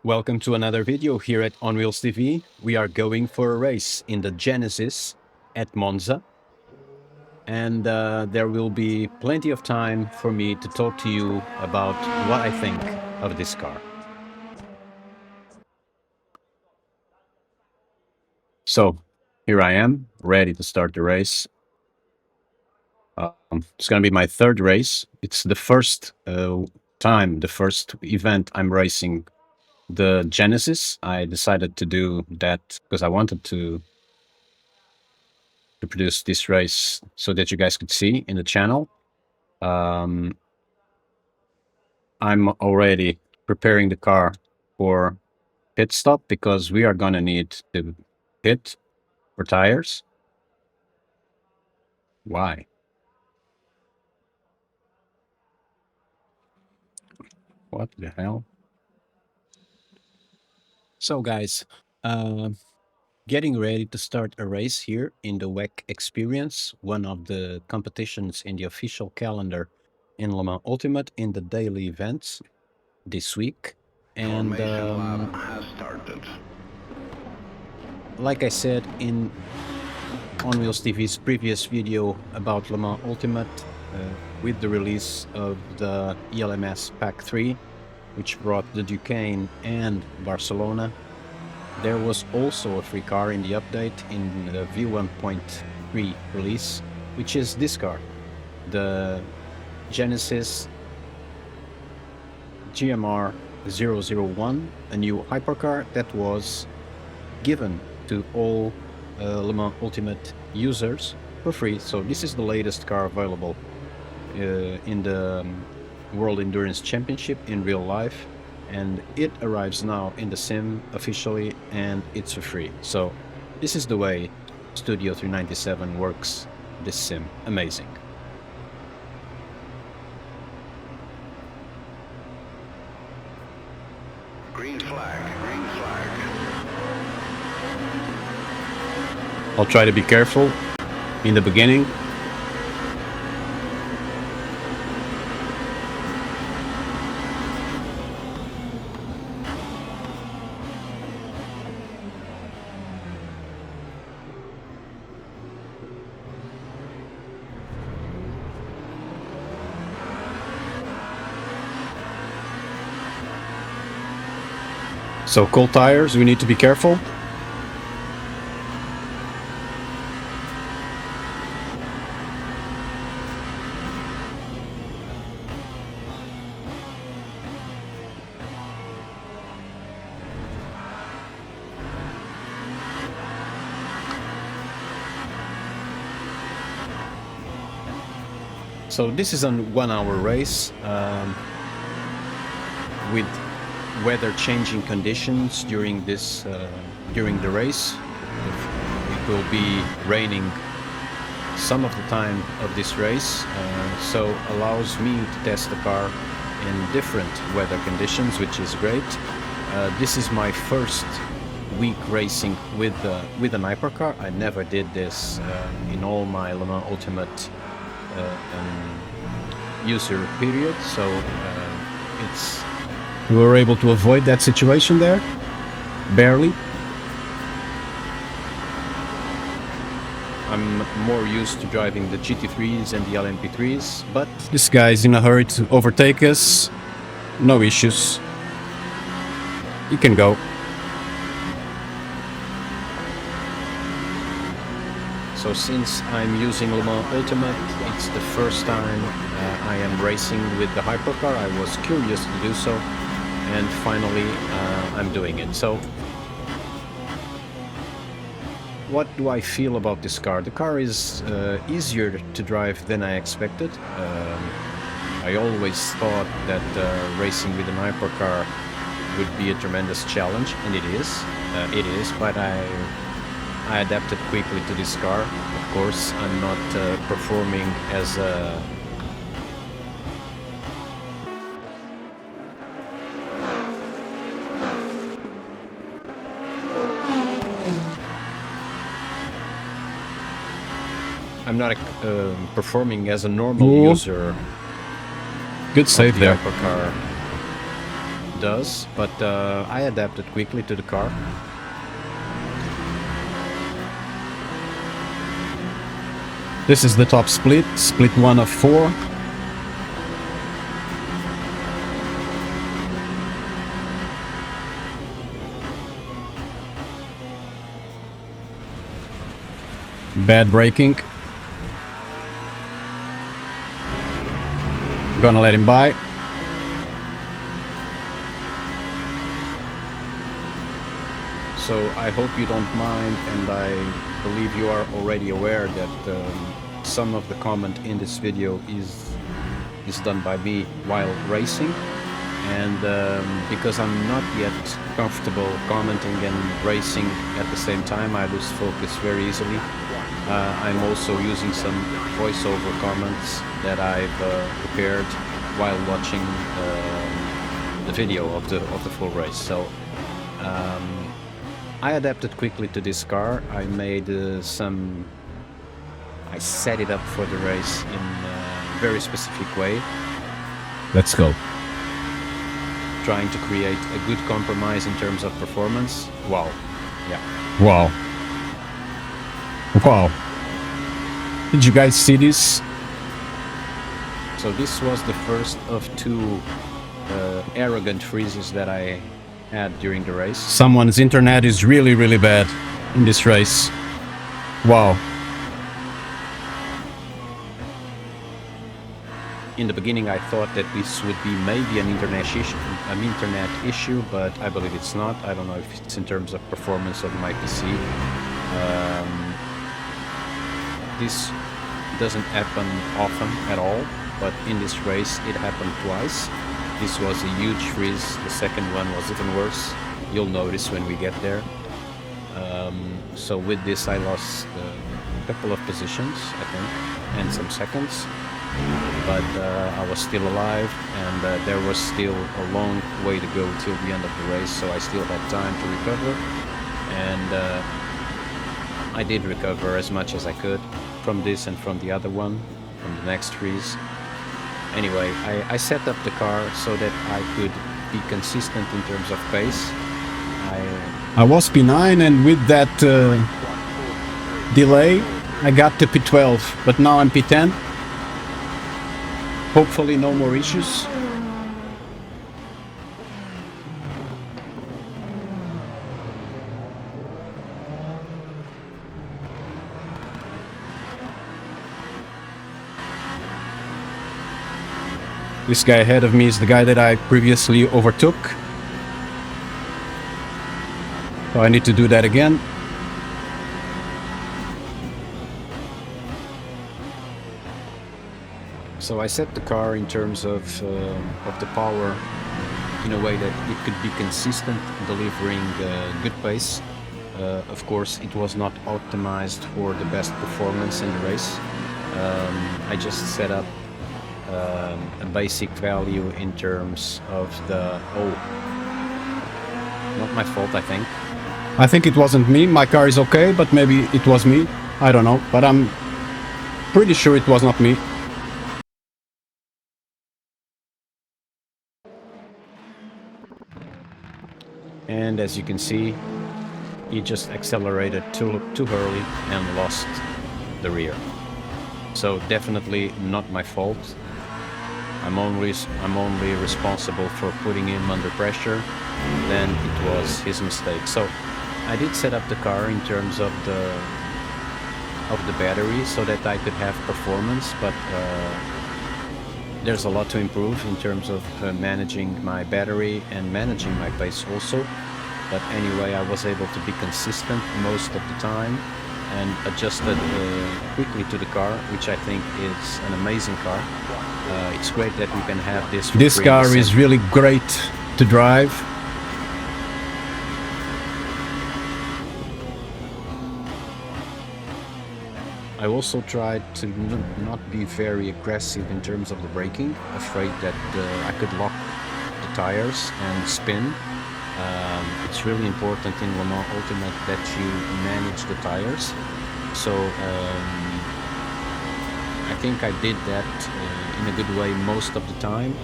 Welcome to another video here at OnWheelsTV. We are going for a race in the Genesis at Monza. And there will be plenty of time for me to talk to you about what I think of this car. So, here I am, ready to start the race. It's going to be my third race. It's the first the first event I'm racing the Genesis. I decided to do that because I wanted to produce this race so that you guys could see in the channel. I'm already preparing the car for pit stop because we are gonna need to pit for tires. Why? What the hell? So guys, getting ready to start a race here in the WEC-Xperience, one of the competitions in the official calendar in Le Mans Ultimate in the daily events this week. And like I said in OnWheelsTV's previous video about Le Mans Ultimate, with the release of the ELMS Pack 3, which brought the Duquesne and Barcelona, there was also a free car in the update in the V1.3 release, which is this car, the Genesis GMR001, a new hypercar that was given to all Le Mans Ultimate users for free. So this is the latest car available in the World Endurance Championship in real life, and it arrives now in the sim officially, and it's for free. So this is the way Studio 397 works this sim. Amazing. Green flag, green flag. I'll try to be careful in the beginning. So cold tires, we need to be careful. So this is a 1 hour race with weather changing conditions during this during the race. It will be raining some of the time of this race, so allows me to test the car in different weather conditions, which is great. This is my first week racing with an hypercar. I never did this in all my Le Mans Ultimate user period, so we were able to avoid that situation there, barely. I'm more used to driving the GT3s and the LMP3s, but this guy's in a hurry to overtake us. No issues. He can go. So since I'm using Le Mans Ultimate, it's the first time I am racing with the hypercar. I was curious to do so, and finally I'm doing it. So what do I feel about this car? The car is easier to drive than I expected. I always thought that racing with an hypercar would be a tremendous challenge, and it is, but I adapted quickly to this car. Of course, I'm not performing as a performing as a normal user. Good save there. Hypercar does, but I adapted quickly to the car. This is the top split, split 1 of 4. Bad braking. Gonna let him by. So I hope you don't mind, and I believe you are already aware that some of the comment in this video is done by me while racing, and because I'm not yet comfortable commenting and racing at the same time, I lose focus very easily. I'm also using some voiceover comments that I've prepared while watching the video of the full race. So I adapted quickly to this car. I made I set it up for the race in a very specific way. Let's go. Trying to create a good compromise in terms of performance. Wow. Yeah. Wow. Wow. Did you guys see this? So this was the first of 2 arrogant freezes that I had during the race. Someone's internet is really, really bad in this race. Wow. In the beginning, I thought that this would be maybe an internet issue, but I believe it's not. I don't know if it's in terms of performance of my PC. This doesn't happen often at all, but in this race it happened twice. This was a huge freeze. The second one was even worse. You'll notice when we get there. So with this I lost a couple of positions, I think, and some seconds. But I was still alive, and there was still a long way to go till the end of the race, so I still had time to recover. And I did recover as much as I could from this and from the other one, from the next freeze. Anyway, I set up the car so that I could be consistent in terms of pace. I was P9, and with that delay, I got to P12, but now I'm P10. Hopefully no more issues. This guy ahead of me is the guy that I previously overtook. So I need to do that again. So I set the car in terms of the power in a way that it could be consistent, delivering good pace. Of course, it was not optimized for the best performance in the race. I just set up a basic value in terms of the... Oh, not my fault, I think. I think it wasn't me. My car is okay, but maybe it was me. I don't know, but I'm pretty sure it was not me. And as you can see, he just accelerated too early and lost the rear. So definitely not my fault. I'm only responsible for putting him under pressure. Then it was his mistake. So I did set up the car in terms of the battery so that I could have performance, but there's a lot to improve in terms of managing my battery and managing my pace also. But anyway, I was able to be consistent most of the time and adjusted quickly to the car, which I think is an amazing car. It's great that we can have this. This car is really great to drive. I also tried to not be very aggressive in terms of the braking, afraid that I could lock the tires and spin. It's really important in Le Mans Ultimate that you manage the tires. So I think I did that in a good way most of the time,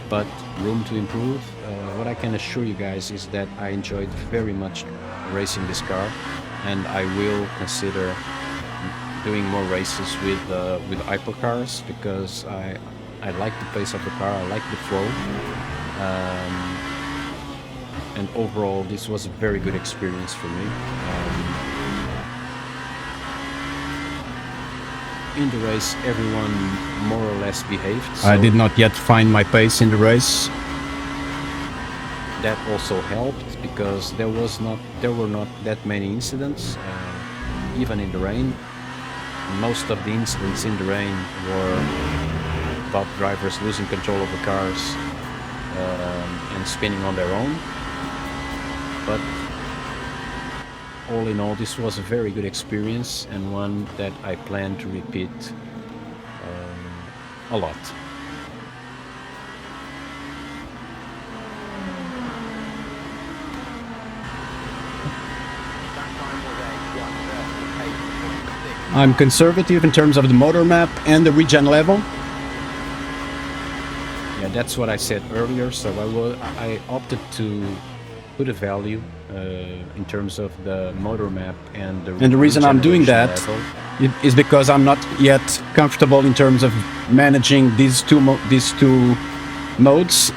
but room to improve. what I can assure you guys is that I enjoyed very much racing this car, and I will consider doing more races with hypercars, because I like the pace of the car, I like the flow, and overall this was a very good experience for me. In the race, everyone more or less behaved. I did not yet find my pace in the race. That also helped, because there were not that many incidents, even in the rain. Most of the incidents in the rain were about drivers losing control of the cars and spinning on their own. But all in all, this was a very good experience, and one that I plan to repeat a lot. I'm conservative in terms of the motor map and the regen level. Yeah, that's what I said earlier. So I opted to put a value in terms of the motor map and the reason I'm doing that is because I'm not yet comfortable in terms of managing these two modes.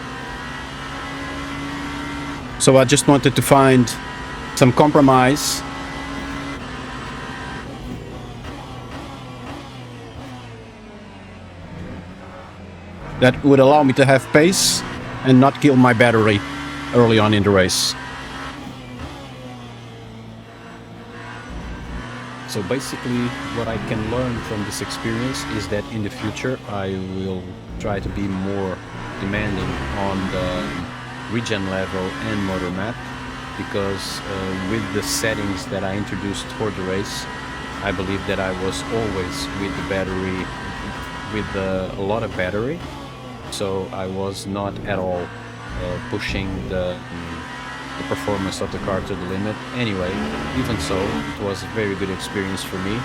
So I just wanted to find some compromise that would allow me to have pace and not kill my battery early on in the race. So basically, what I can learn from this experience is that in the future I will try to be more demanding on the regen level and motor map, because with the settings that I introduced for the race, I believe that I was always with the battery, with a lot of battery, so I was not at all pushing the performance of the car to the limit. Anyway, even so, it was a very good experience for me,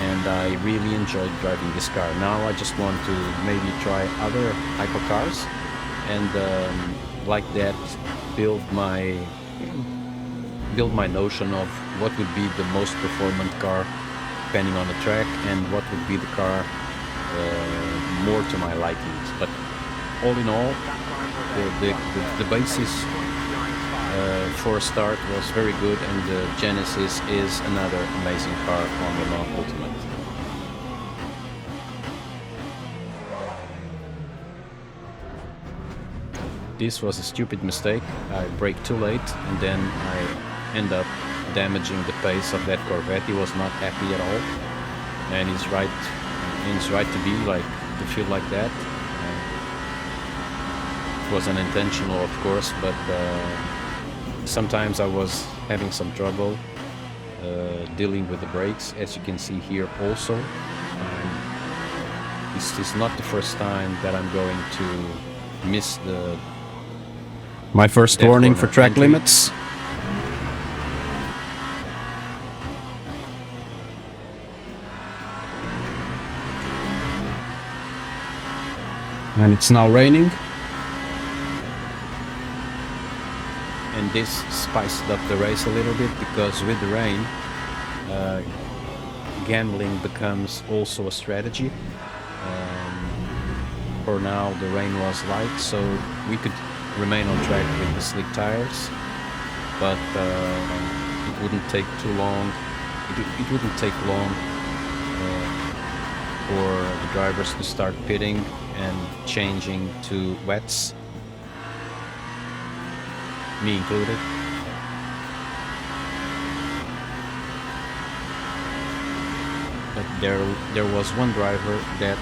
and I really enjoyed driving this car. Now I just want to maybe try other hypercars, and like that build my notion of what would be the most performant car depending on the track, and what would be the car more to my likings. But all in all, the basis for a start was very good, and the Genesis is another amazing car on the non-ultimate. This was a stupid mistake. I braked too late, and then I end up damaging the pace of that Corvette. He was not happy at all, and he's right to be to feel like that. It was unintentional, of course, but sometimes I was having some trouble dealing with the brakes, as you can see here also. This is not the first time that I'm going to miss my first warning for track entry. limits. And it's now raining. And this spiced up the race a little bit, because with the rain, gambling becomes also a strategy. For now, the rain was light, so we could remain on track with the slick tires, but it wouldn't take too long. It wouldn't take long for the drivers to start pitting and changing to wets, me included. But there was one driver that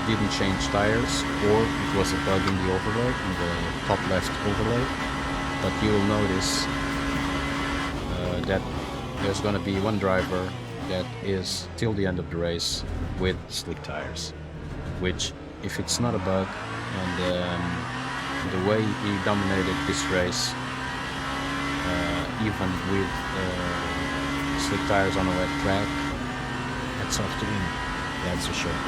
didn't change tires, or it was a bug in the overlay, in the top left overlay. But you will notice that there's going to be one driver that is till the end of the race with slick tires, which, if it's not a bug, and the way he dominated this race, even with slick tires on a wet track, hats off to him, that's for sure.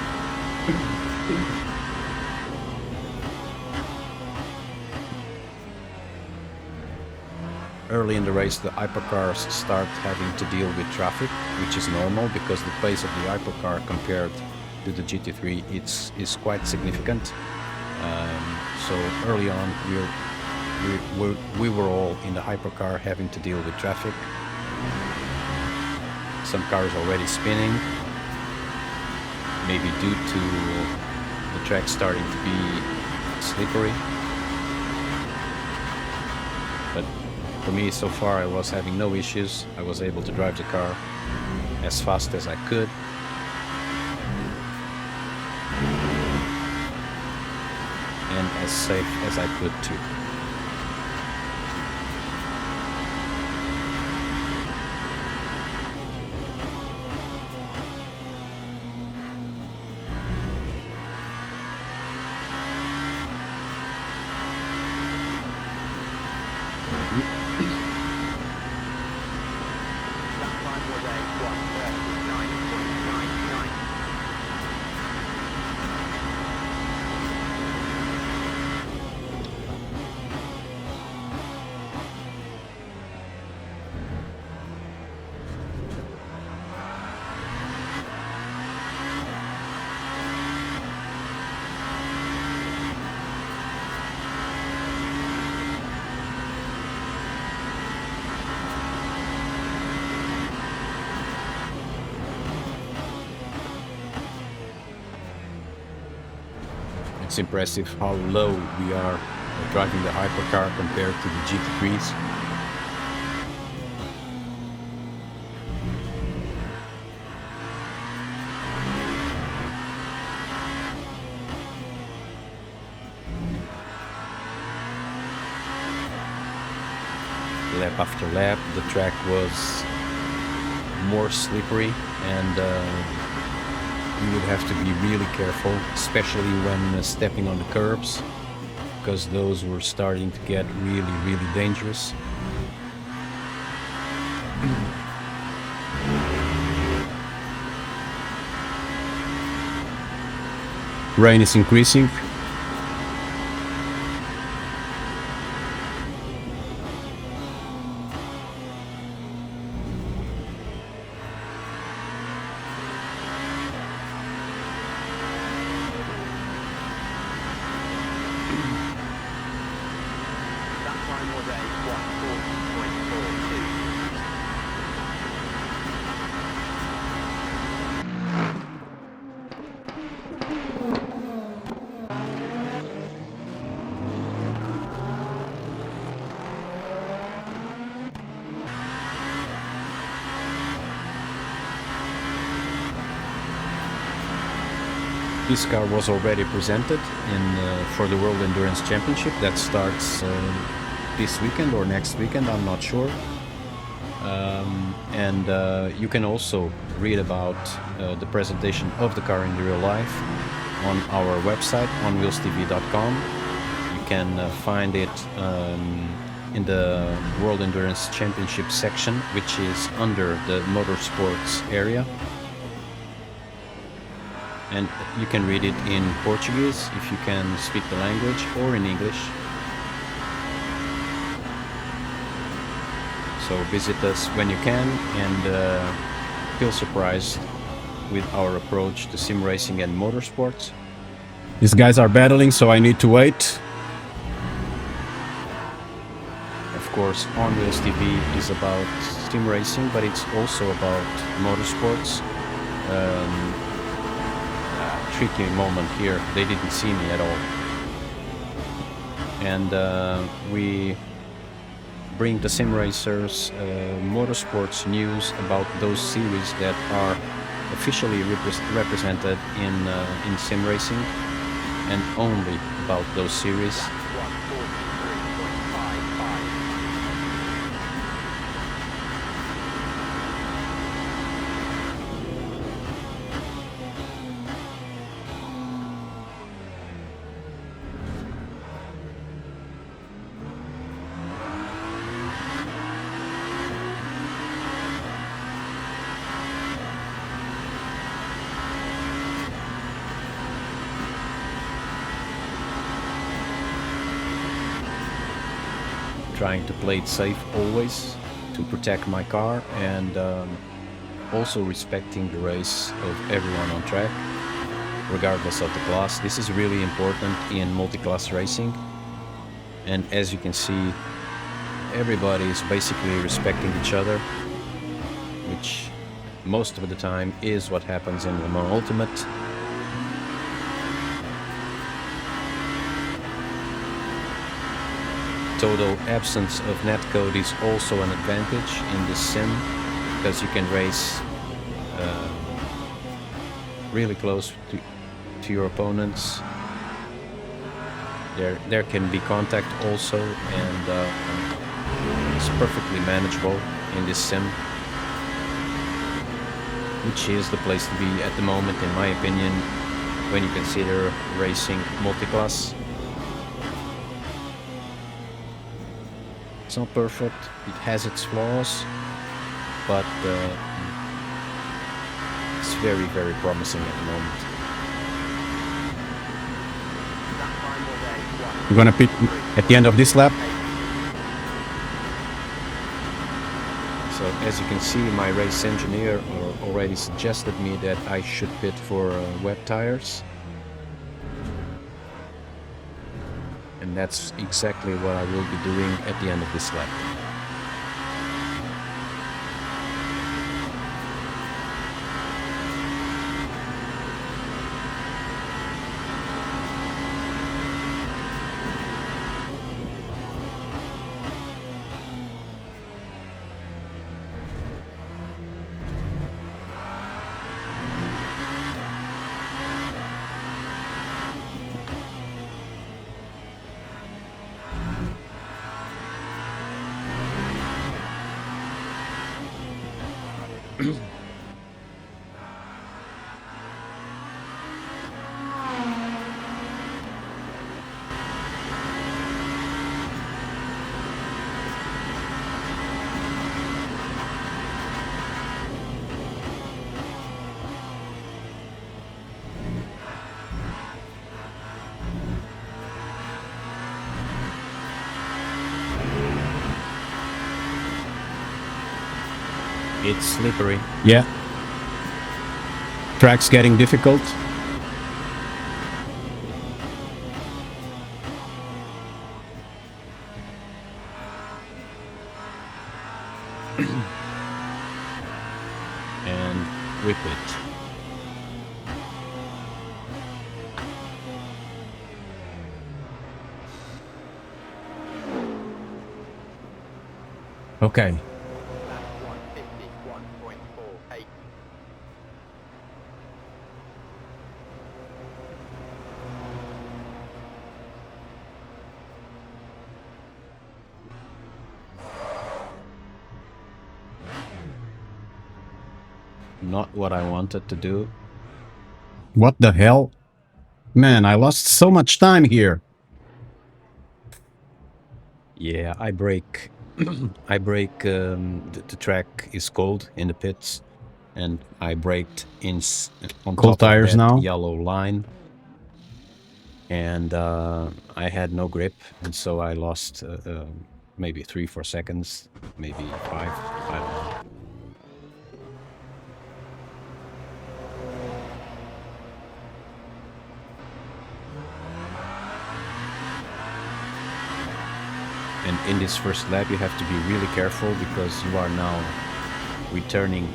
early in the race, the hypercars start having to deal with traffic, which is normal because the pace of the hypercar compared to the GT3 is quite significant. So early on, we were all in the hypercar having to deal with traffic. Some cars already spinning, maybe due to the track starting to be slippery. But for me, so far, I was having no issues. I was able to drive the car as fast as I could. And as safe as I could too. It's impressive how low we are driving the hypercar compared to the GT3s. Lap after lap, the track was more slippery, and you would have to be really careful, especially when stepping on the curbs, because those were starting to get really, really dangerous. Rain is increasing. This car was already presented for the World Endurance Championship that starts this weekend or next weekend, I'm not sure. And you can also read about the presentation of the car in real life on our website, OnWheelsTV.com. You can find it in the World Endurance Championship section, which is under the motorsports area. And you can read it in Portuguese if you can speak the language, or in English. So visit us when you can, and feel surprised with our approach to sim racing and motorsports. These guys are battling, so I need to wait. Of course, OnWheels TV is about sim racing, but it's also about motorsports. Tricky moment here, they didn't see me at all. And we bring the sim racers motorsports news about those series that are officially represented in sim racing, and only about those series. trying to play it safe always to protect my car, and also respecting the race of everyone on track, regardless of the class. This is really important in multi-class racing. And as you can see, everybody is basically respecting each other, which most of the time is what happens in Le Mans Ultimate. Total absence of netcode is also an advantage in this sim, because you can race really close to your opponents. There can be contact also, and it's perfectly manageable in this sim, which is the place to be at the moment, in my opinion, when you consider racing multi-class. It's not perfect, it has its flaws, but it's very, very promising at the moment. I'm gonna pit at the end of this lap. So as you can see, my race engineer already suggested me that I should pit for wet tires. And that's exactly what I will be doing at the end of this lap. It's slippery. Yeah. Track's getting difficult. And whip it. Okay. Not what I wanted to do. What the hell? Man, I lost so much time here. Yeah, I break. I break. The track is cold in the pits, and I braked on Cold top tires of that now. yellow line, and I had no grip, and so I lost maybe 3-4 seconds, maybe 5. I don't know. And in this first lap, you have to be really careful, because you are now returning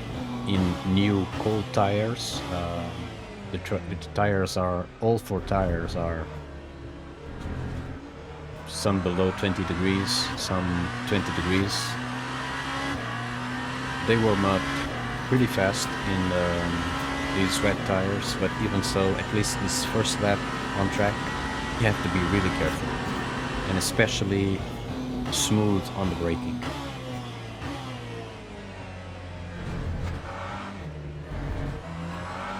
in new cold tires. The tires are, all 4 tires are some below 20 degrees, some 20 degrees. They warm up pretty fast in these wet tires, but even so, at least this first lap on track, you have to be really careful, and especially smooth on the braking.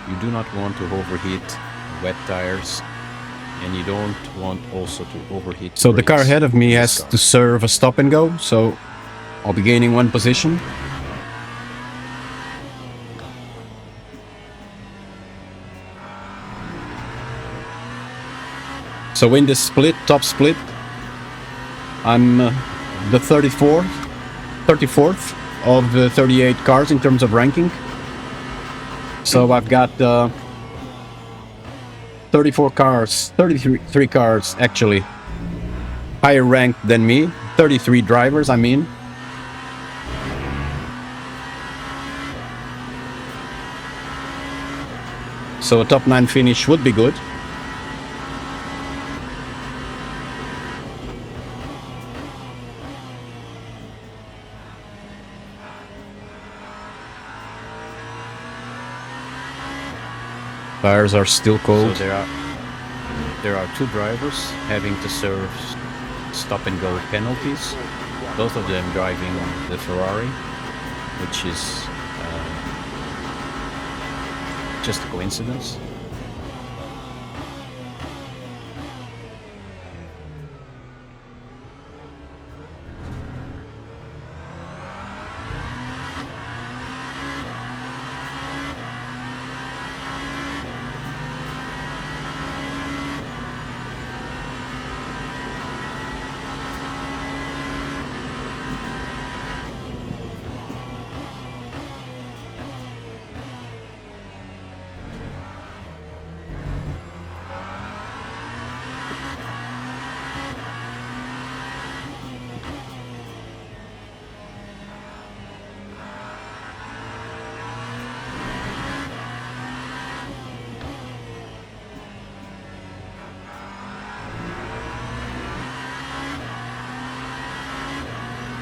You do not want to overheat wet tires, and you don't want also to overheat So the car brakes ahead of me in has this car. to serve a stop and go, so I'll be gaining 1 position. So in this split, top split, I'm the 34th of the 38 cars in terms of ranking. So I've got 33 cars actually higher ranked than me. 33 drivers, I mean. So a top 9 finish would be good. Tires are still cold. So there are 2 drivers having to serve stop and go penalties. Both of them driving the Ferrari, which is just a coincidence.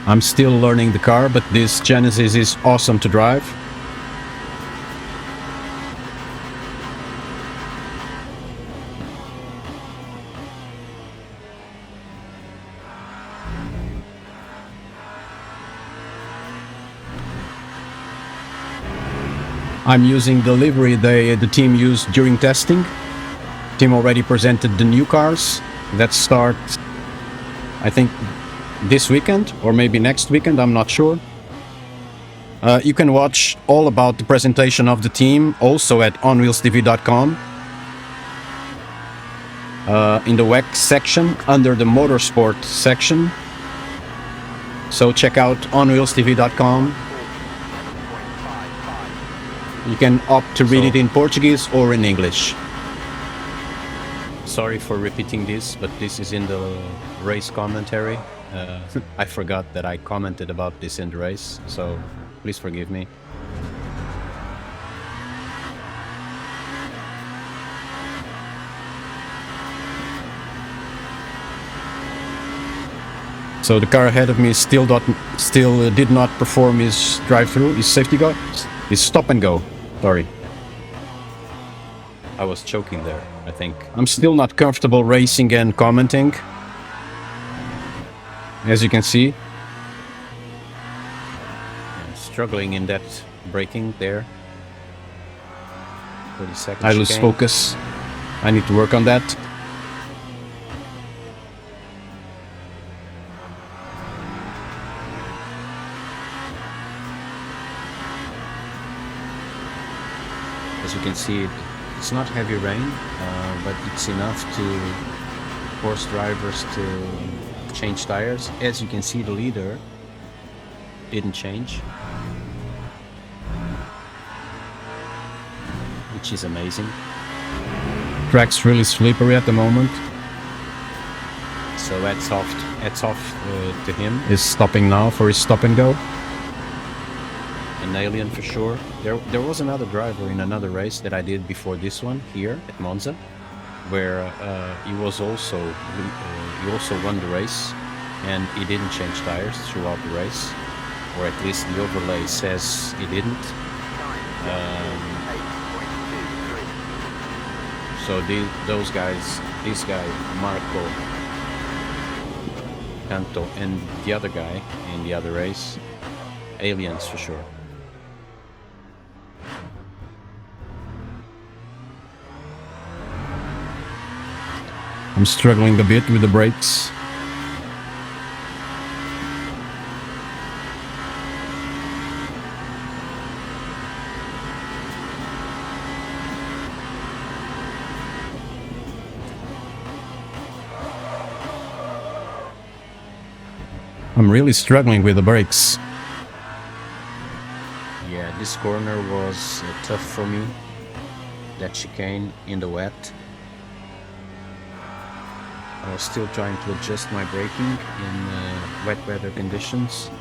I'm still learning the car, but this Genesis is awesome to drive. I'm using the livery the team used during testing. The team already presented the new cars that start, I think, this weekend or maybe next weekend, I'm not sure. You can watch all about the presentation of the team also at OnWheelsTV.com. In the WEC section under the motorsport section. So check out OnWheelsTV.com. You can opt to read it in Portuguese or in English. Sorry for repeating this, but this is in the race commentary. I forgot that I commented about this in the race, so please forgive me. So the car ahead of me still did not perform his drive-through, his safety go, his stop and go. Sorry. I was choking there, I think. I'm still not comfortable racing and commenting. As you can see. I'm struggling in that braking there. 30 seconds. I lose focus. I need to work on that. As you can see, it's not heavy rain, but it's enough to force drivers to change tires. As you can see, the leader didn't change, which is amazing. Track's really slippery at the moment. So hats off to him. Is stopping now for his stop and go. An alien for sure. There was another driver in another race that I did before this one here at Monza, where he also won the race, and he didn't change tires throughout the race, or at least the overlay says he didn't. So those guys, this guy Marco Canto and the other guy in the other race, aliens for sure. I'm struggling a bit with the brakes. I'm really struggling with the brakes. Yeah, this corner was tough for me. That chicane in the wet. I was still trying to adjust my braking in wet weather conditions.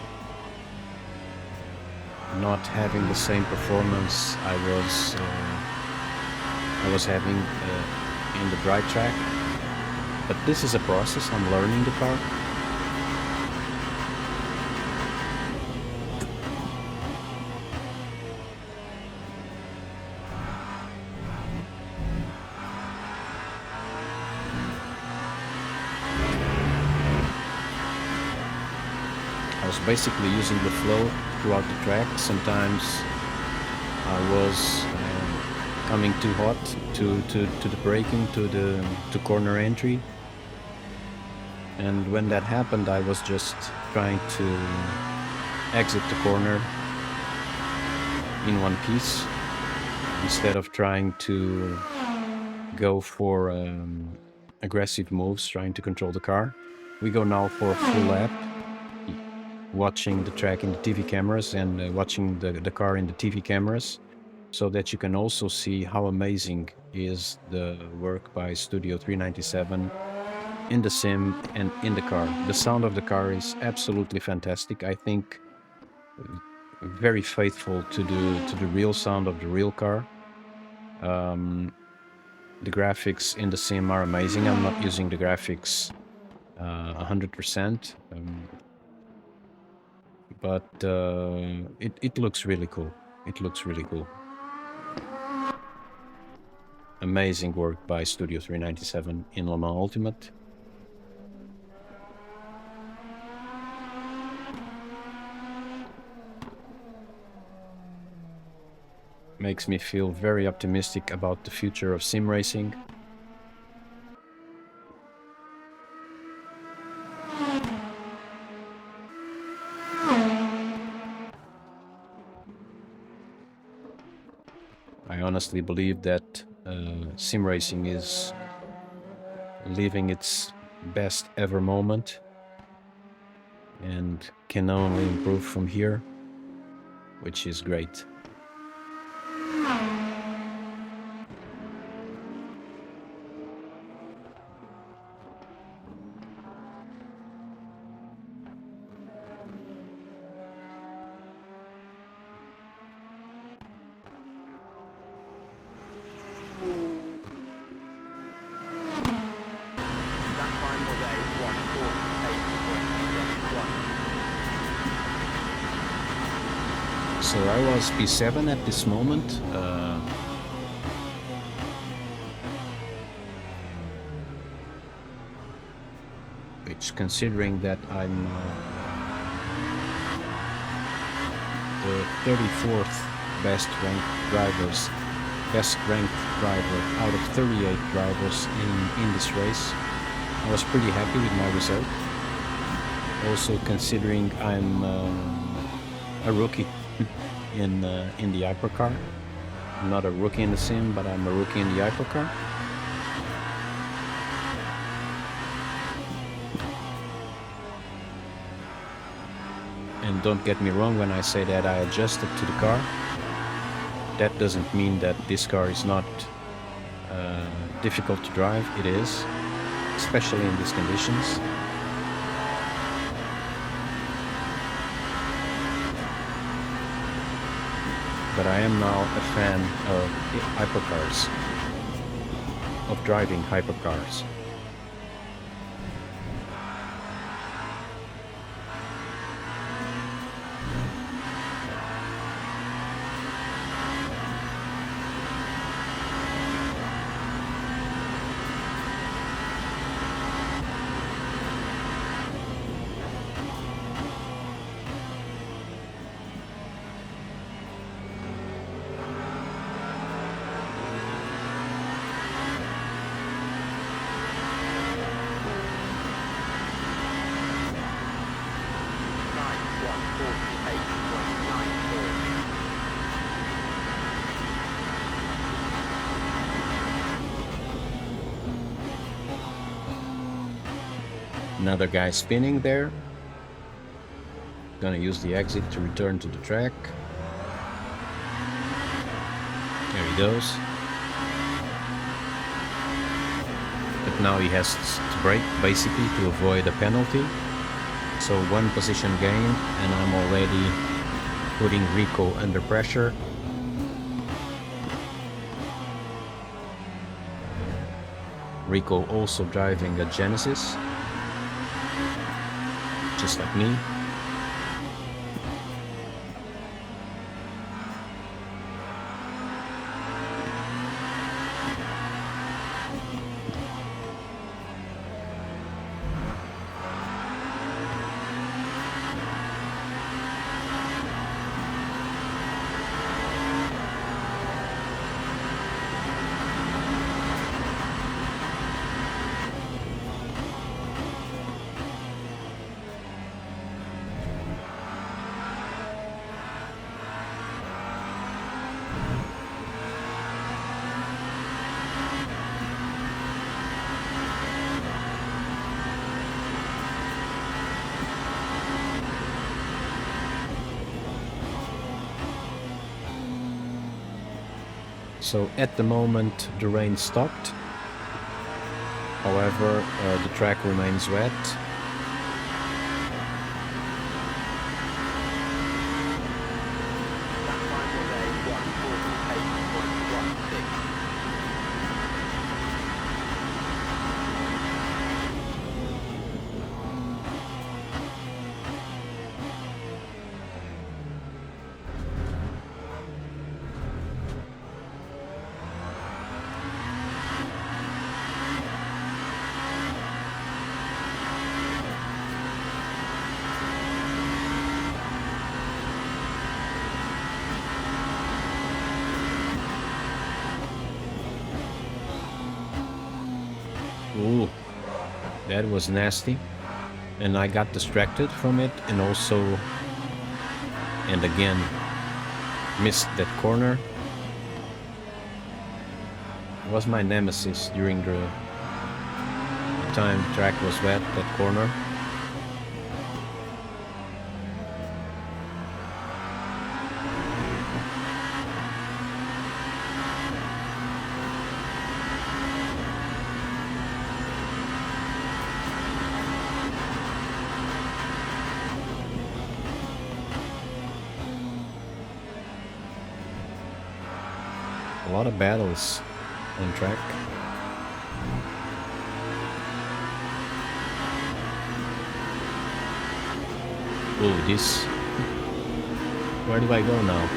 Not having the same performance I was having in the dry track. But this is a process. I'm learning the car. I was basically using the flow throughout the track. Sometimes I was coming too hot to the braking, to corner entry. And when that happened, I was just trying to exit the corner in one piece instead of trying to go for aggressive moves, trying to control the car. We go now for a full lap, watching the track in the TV cameras and watching the car in the TV cameras, so that you can also see how amazing is the work by Studio 397 in the sim and in the car. The sound of the car is absolutely fantastic. I think very faithful to the real sound of the real car. The graphics in the sim are amazing. I'm not using the graphics 100%, but it looks really cool. It looks really cool. Amazing work by Studio 397 in Le Mans Ultimate. Makes me feel very optimistic about the future of sim racing. I honestly believe that sim racing is living its best ever moment and can only improve from here, which is great. So I was P7 at this moment. Which, considering that I'm the 34th best ranked driver out of 38 drivers in this race, I was pretty happy with my result. Also considering I'm a rookie in the Hypercar. I'm not a rookie in the sim, but I'm a rookie in the Hypercar. And don't get me wrong when I say that I adjusted to the car. That doesn't mean that this car is not difficult to drive. It is, especially in these conditions. But I am now a fan of hypercars, of driving hypercars. Another guy spinning there. Gonna use the exit to return to the track. There he goes. But now he has to brake basically to avoid a penalty. So 1 position gained, and I'm already putting Rico under pressure. Rico also driving a Genesis, just like me. So at the moment the rain stopped. However, the track remains wet. Ooh, that was nasty. And I got distracted from it, and also, and again, missed that corner. It was my nemesis during the time the track was wet, that corner. A lot of battles on track. Oh, this. Where do I go now?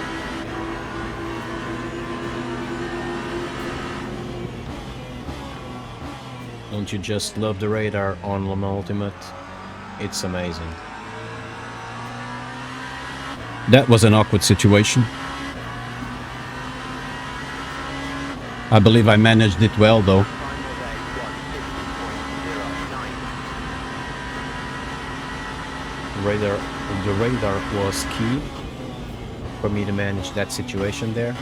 Don't you just love the radar on Le Mans Ultimate? It's amazing. That was an awkward situation. I believe I managed it well though. The radar was key for me to manage that situation there.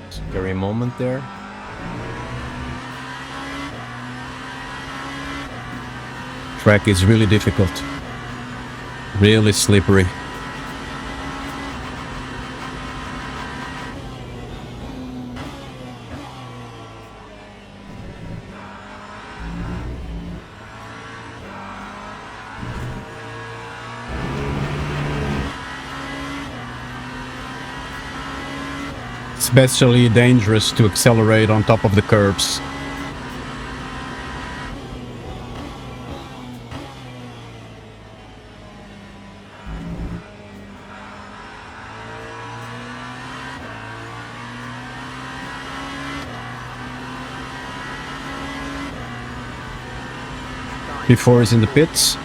Scary moment there. Track is really difficult. Really slippery. Especially dangerous to accelerate on top of the curbs. P4 is in the pits.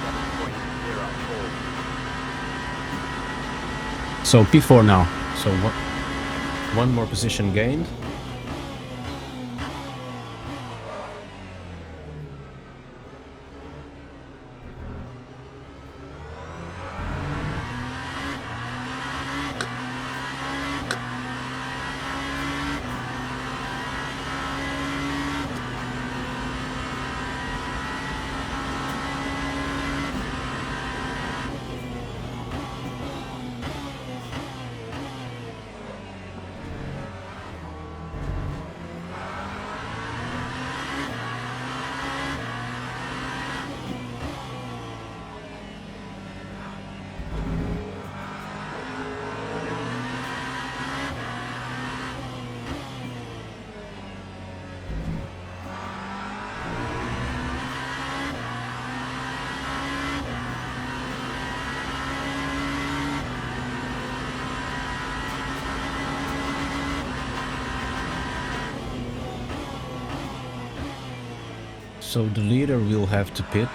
So P4 now. So one more position gained. So the leader will have to pit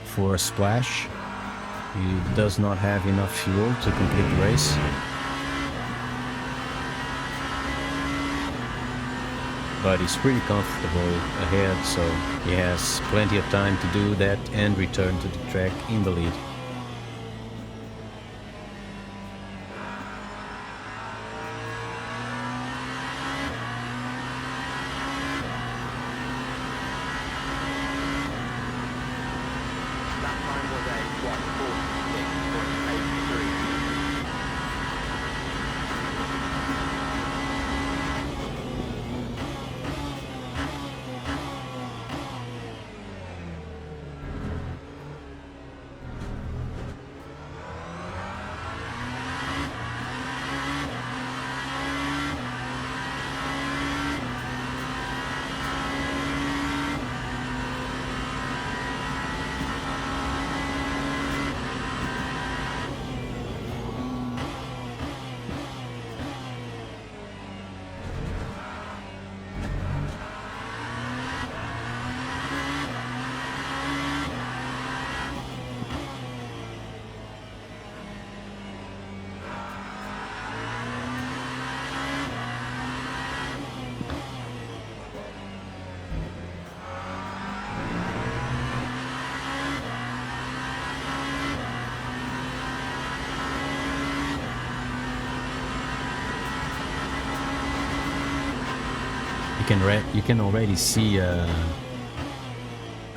for a splash. He does not have enough fuel to complete the race. But he's pretty comfortable ahead, so he has plenty of time to do that and return to the track in the lead. You can already see a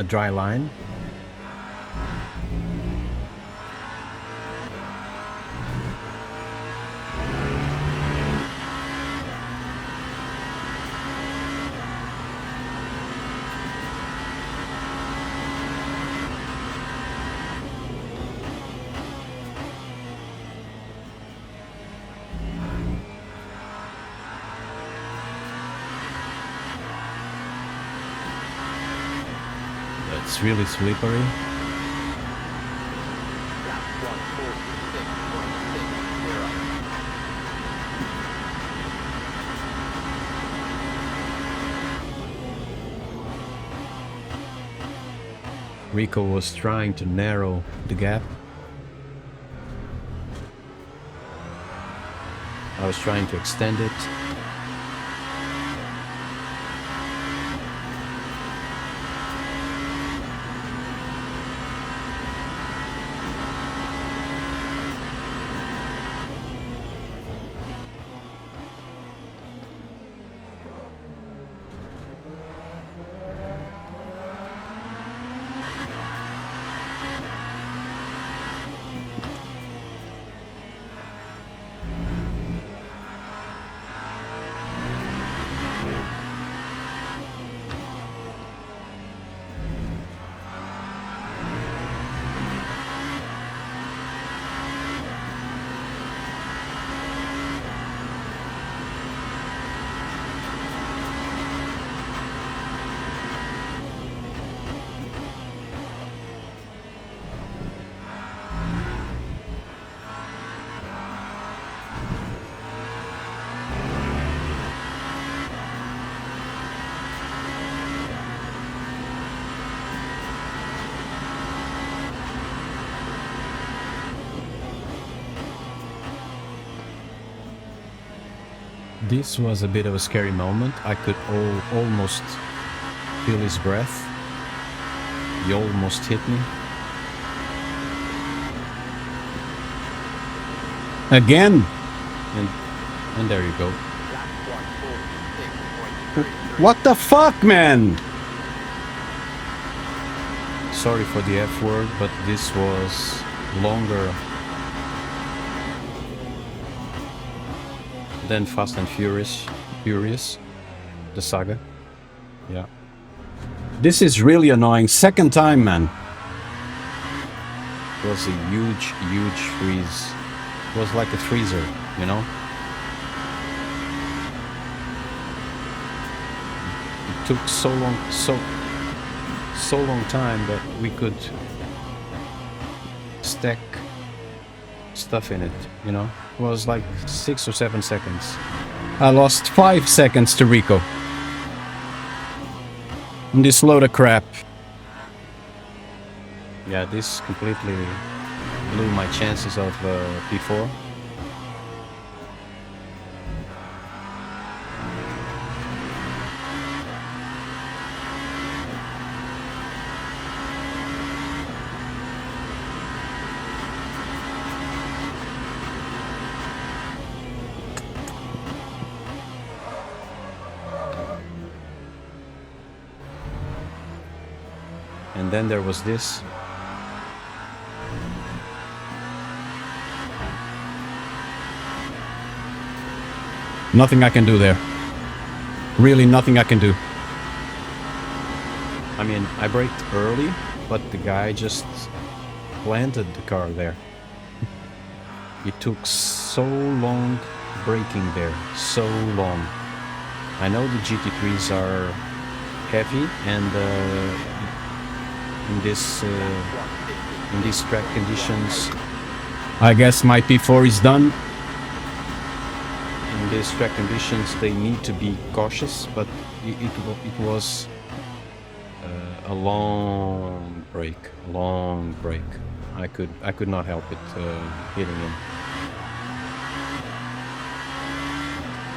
dry line. It's really slippery. Rico was trying to narrow the gap. I was trying to extend it. This was a bit of a scary moment. I could almost feel his breath. He almost hit me. Again! And there you go. What the fuck, man? Sorry for the F word, but this was longer than Fast and Furious, the saga. Yeah. This is really annoying. Second time, man. It was a huge freeze. It was like a freezer, you know? It took so long time that we could stack stuff in it, you know? It was like 6 or 7 seconds. I lost 5 seconds to Rico. And this load of crap. Yeah, this completely blew my chances of P4. And then there was this. Nothing I can do there. Really nothing I can do. I mean, I braked early, but the guy just planted the car there. It took so long braking there, so long. I know the GT3s are heavy, and in these track conditions, I guess my P4 is done. In these track conditions, they need to be cautious, but it was a long break. I could not help it hitting him.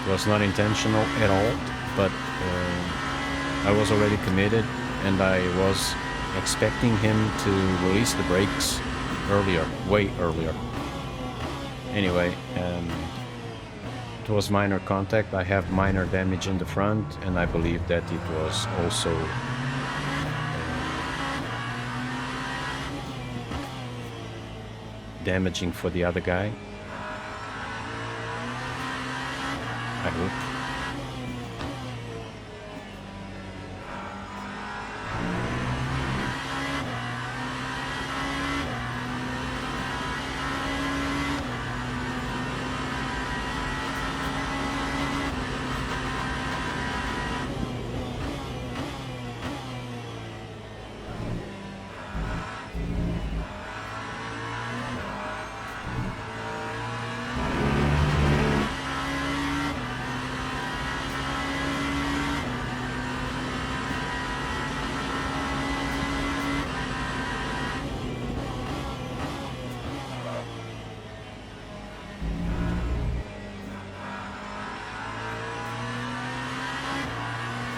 It was not intentional at all, but I was already committed, and I was expecting him to release the brakes earlier, way earlier. Anyway, it was minor contact. I have minor damage in the front, and I believe that it was also damaging for the other guy. I hope.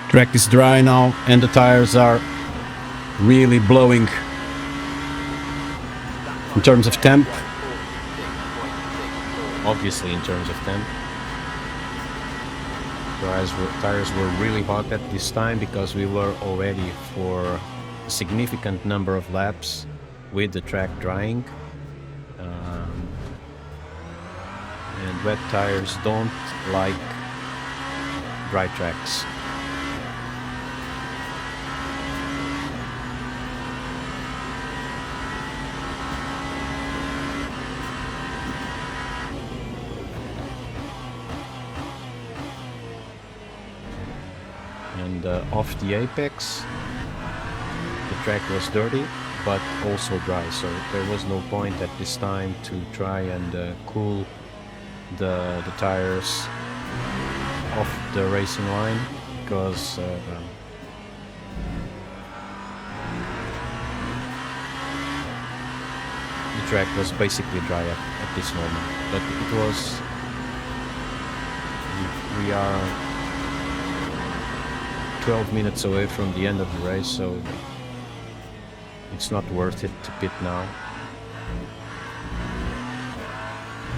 Track is dry now, and the tires are really blowing in terms of temp. Obviously, in terms of temp. Tires were really hot at this time because we were already for a significant number of laps with the track drying. And wet tires don't like dry tracks. And off the apex, the track was dirty but also dry, so there was no point at this time to try and cool the tires off the racing line, because the track was basically dry at this moment. But it was we are 12 minutes away from the end of the race, so it's not worth it to pit now.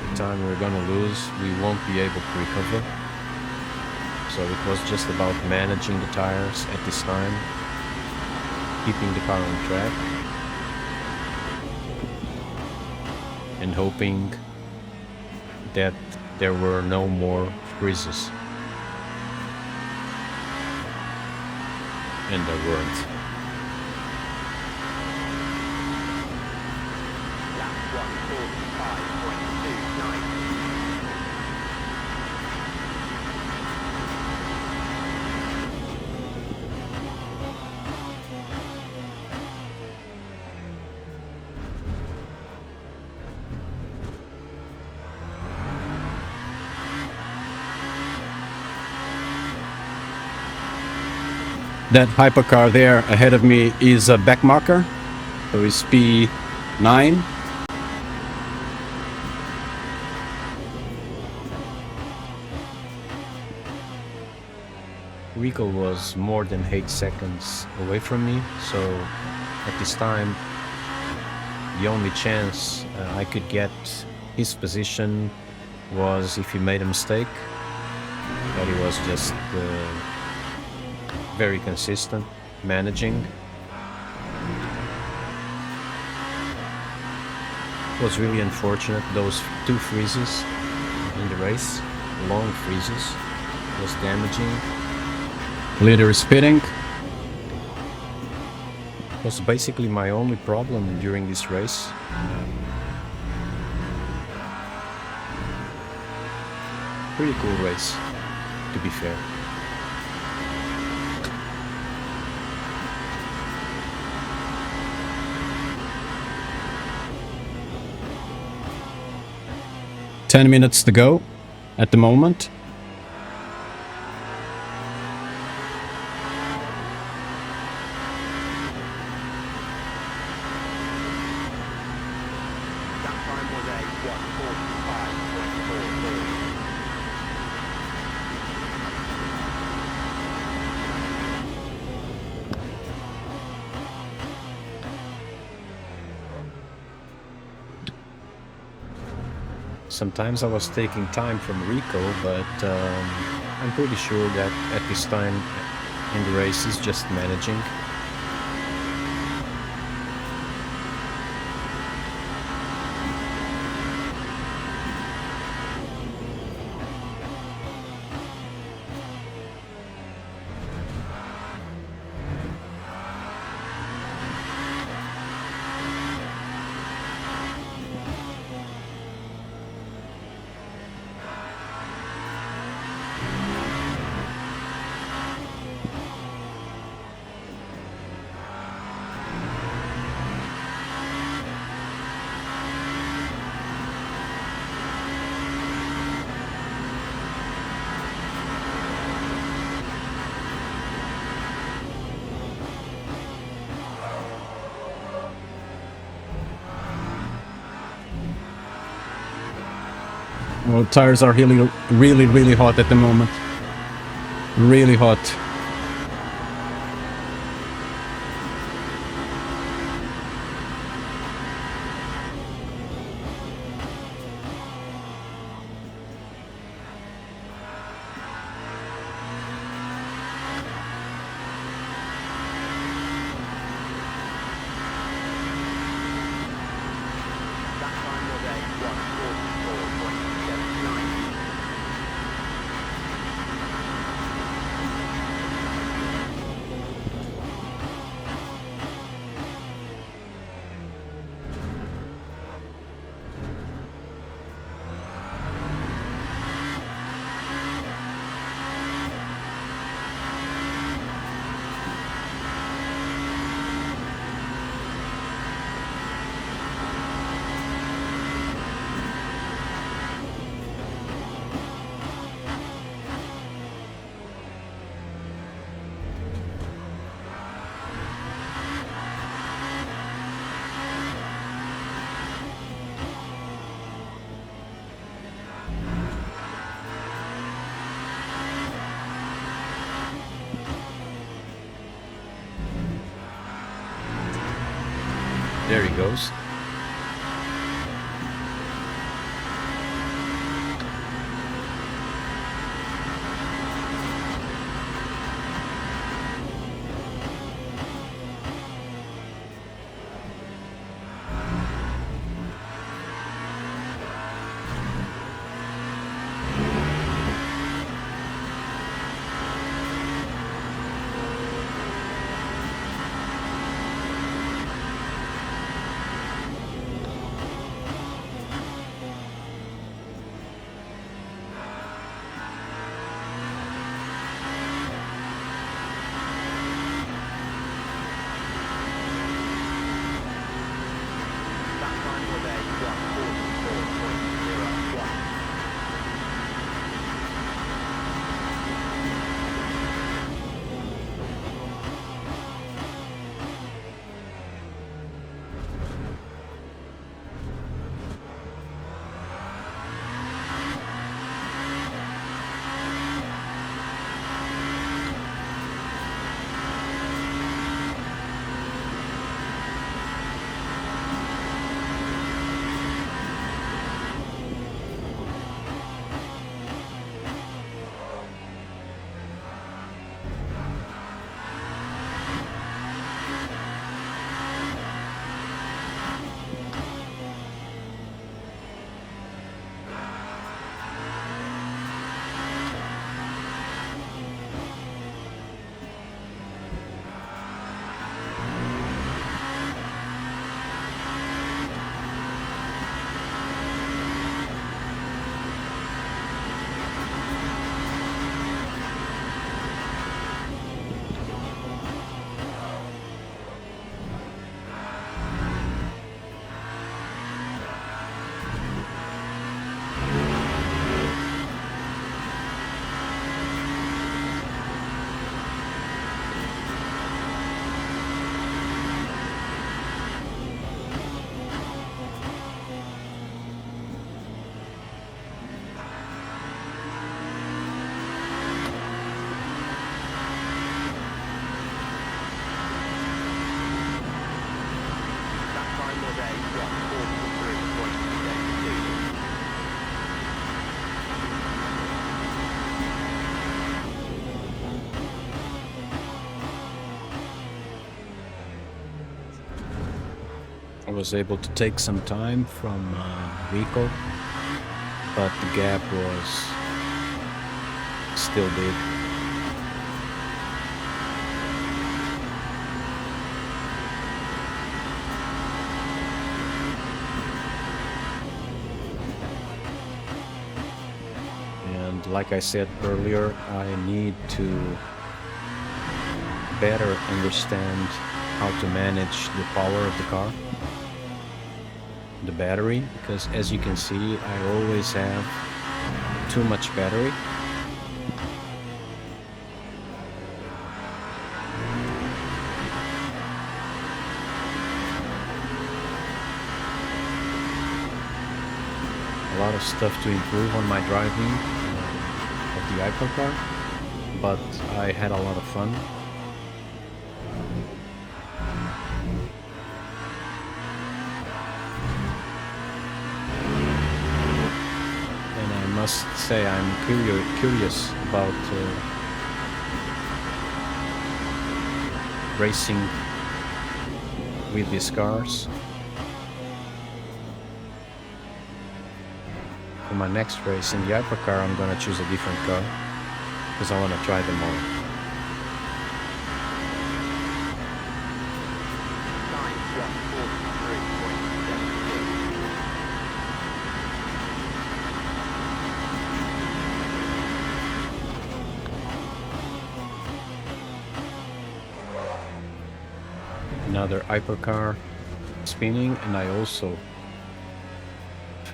The time we're gonna lose, we won't be able to recover. So it was just about managing the tires at this time, keeping the car on track, and hoping that there were no more freezes. And there weren't. That hypercar there ahead of me is a back marker, so it's P9. Rico was more than 8 seconds away from me, so at this time the only chance I could get his position was if he made a mistake, but he was just very consistent managing. It was really unfortunate, those 2 freezes in the race, long freezes, was damaging. Leader is pitting. It was basically my only problem during this race. Pretty cool race, to be fair. Ten minutes to go at the moment. Sometimes I was taking time from Rico, but I'm pretty sure that at this time in the race he's just managing. Well, tires are really hot at the moment. Really hot. There he goes. I was able to take some time from Rico, but the gap was still big. And like I said earlier, I need to better understand how to manage the power of the car, the battery, because as you can see, I always have too much battery. A lot of stuff to improve on my driving of the Hypercar, but I had a lot of fun. I must say I'm curious about racing with these cars. For my next race in the Hypercar, I'm gonna choose a different car because I want to try them all. Another Hypercar spinning, and I also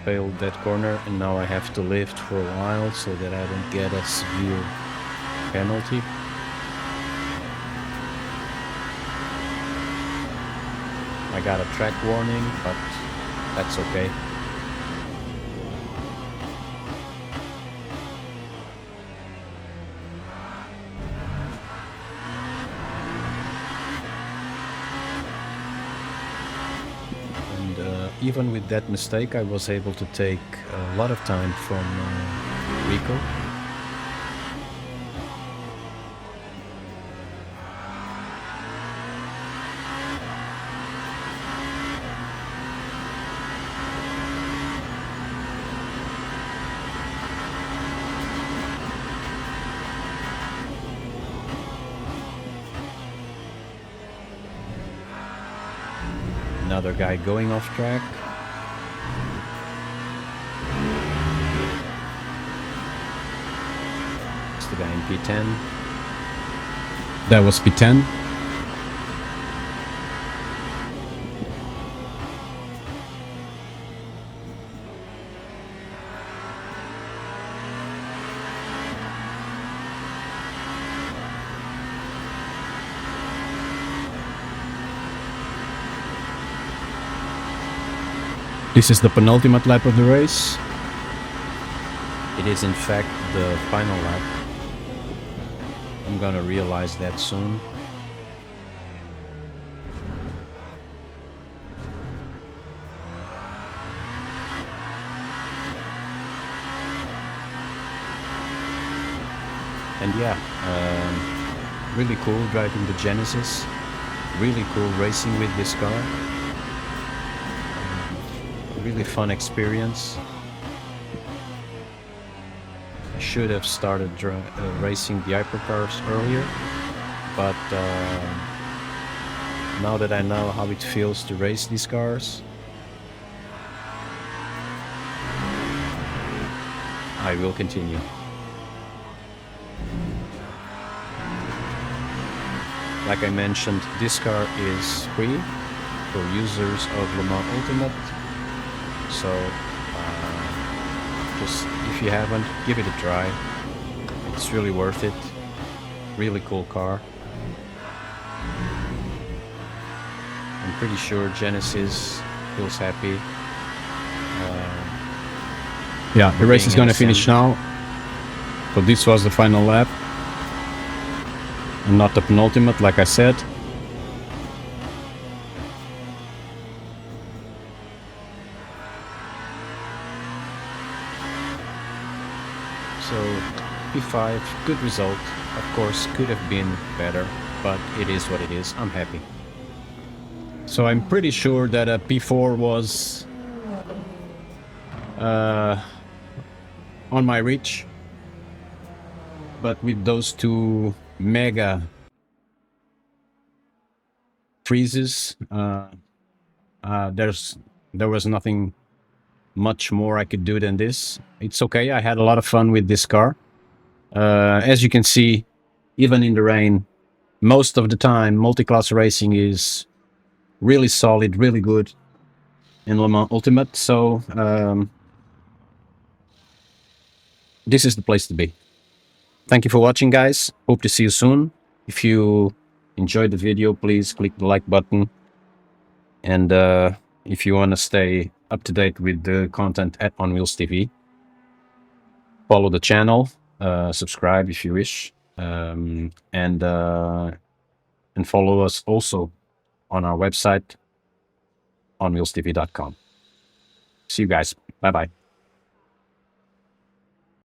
failed that corner, and now I have to lift for a while so that I don't get a severe penalty. I got a track warning, but that's okay. even with that mistake, I was able to take a lot of time from Rico. Another guy going off track. It's the guy in P10. That was P10. This is the penultimate lap of the race. It is in fact the final lap. I'm gonna realize that soon. And yeah, really cool driving the Genesis. Really cool racing with this car. Really fun experience. I should have started racing the hypercars earlier, but now that I know how it feels to race these cars, I will continue. Like I mentioned, this car is free for users of Le Mans Ultimate. So, just if you haven't, give it a try. It's really worth it. Really cool car. I'm pretty sure Genesis feels happy. Yeah, the race is going to finish now. So this was the final lap. And not the penultimate, like I said. So, P5, good result. Of course, could have been better, but it is what it is. I'm happy. So I'm pretty sure that a P4 was on my reach. But with those two mega freezes, there was nothing much more I could do than this. It's okay, I had a lot of fun with this car. As you can see, even in the rain, most of the time multi-class racing is really solid, really good in Le Mans Ultimate, so this is the place to be. Thank you for watching, guys. Hope to see you soon. If you enjoyed the video, please click the like button. And if you want to stay up to date with the content at OnWheelsTV, follow the channel, subscribe if you wish, and follow us also on our website, onwheelstv.com. See you guys. Bye-bye.